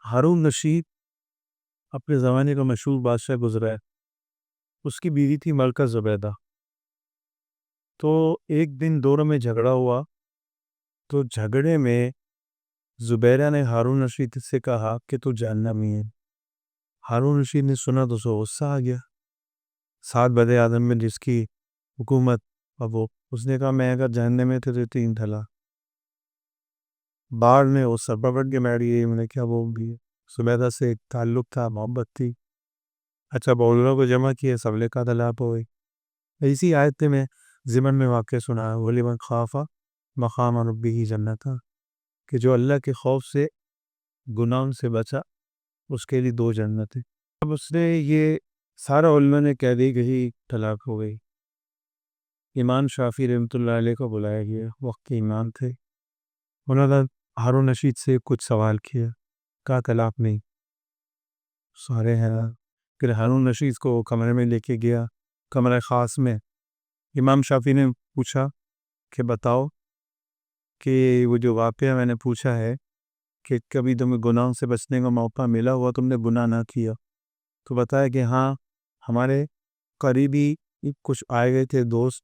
ہارون رشید اپنے زمانے کا مشہور بادشاہ گزرا ہے. اس کی بیوی تھی ملکہ زبیدہ. تو ایک دن دونوں میں جھگڑا ہوا. تو جھگڑے میں زبیرہ نے ہارون رشید سے کہا کہ تو جہنمی ہے. ہارون رشید نے سنا تو اسے غصہ آ گیا. 7 بڑے اعظم میں جس کی حکومت وہ اس نے کہا میں اگر جہنم میں تھے تو 3 ڈھلا. باڑ نے وہ سر پکڑ کے بیٹھ گئی. میں نے کیا بول دی. زبیدہ سے ایک تعلق تھا، محبت تھی. اچھا بولوں کو جمع کیے، سب لے کا طلاق ہو گئی. اسی آیت میں ضمن میں واقع سنا ہے وَلِمَنْ خَافَ مَقَامَ رَبِّهِ جنتان، کہ جو اللہ کے خوف سے گناہوں سے بچا اس کے لیے 2 جنتیں. اب اس نے یہ سارا علماء نے کہہ دی کہ طلاق ہو گئی. امام شافعی رحمۃ اللہ علیہ کو بلایا گیا، وقت کے امام تھے. انہوں نے ہارون رشید سے کچھ سوال کیا، کہا طلاق نہیں. سارے ہیں. پھر ہارون رشید کو کمرے میں لے کے گیا، کمرہ خاص میں. امام شافعی نے پوچھا کہ بتاؤ کہ وہ جو واقعہ میں نے پوچھا ہے کہ کبھی تمہیں گناہوں سے بچنے کا موقع ملا ہوا، تم نے گناہ نہ کیا، تو بتایا کہ ہاں ہمارے قریبی کچھ آئے گئے تھے دوست،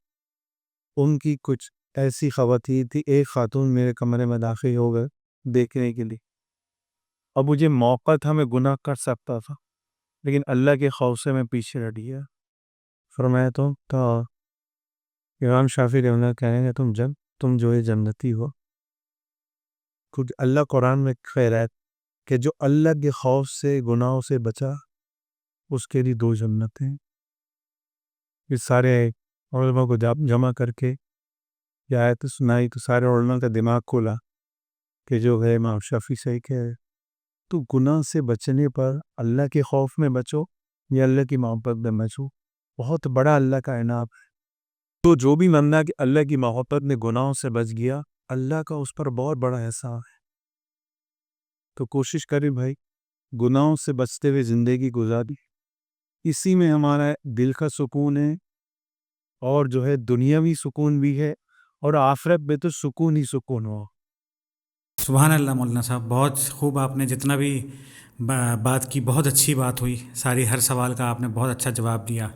ان کی کچھ ایسی خواتین تھی. ایک خاتون میرے کمرے میں داخل ہو گئے دیکھنے کے لیے. اب مجھے موقع تھا، میں گناہ کر سکتا تھا، لیکن اللہ کے خوف سے میں پیچھے ہٹ گیا. فرمایا تو امام شافعی رحمۃ اللہ کہیں گے تم جو ہے جنتی ہو. کیونکہ اللہ قرآن میں خیر ہے کہ جو اللہ کے خوف سے گناہوں سے بچا اس کے لیے 2 جنتیں. اس سارے علماء کو جمع کر کے یہ آیت سنائی تو سارے علماء کا دماغ کھولا کہ جو ہے امام شافعی صحیح کہہ رہے. تو گناہ سے بچنے پر اللہ کے خوف میں بچو یا اللہ کی محبت میں بچو، بہت بڑا اللہ کا انعام ہے. تو جو بھی بندہ کہ اللہ کی محبت میں گناہوں سے بچ گیا، اللہ کا اس پر بہت بڑا احسان ہے. تو کوشش کریں بھائی گناہوں سے بچتے ہوئے زندگی گزاری. اسی میں ہمارا دل کا سکون ہے، اور جو ہے دنیاوی سکون بھی ہے، اور آخرت میں تو سکون ہی سکون ہو. سبحان اللہ مولانا صاحب، بہت خوب. آپ نے جتنا بھی بات کی بہت اچھی بات ہوئی. ساری ہر سوال کا آپ نے بہت اچھا جواب دیا،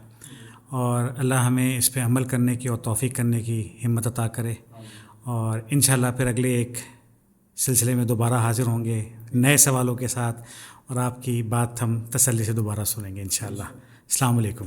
اور اللہ ہمیں اس پہ عمل کرنے کی اور توفیق کرنے کی ہمت عطا کرے. اور انشاءاللہ پھر اگلے ایک سلسلے میں دوبارہ حاضر ہوں گے نئے سوالوں کے ساتھ، اور آپ کی بات ہم تسلی سے دوبارہ سنیں گے انشاءاللہ. السلام علیکم.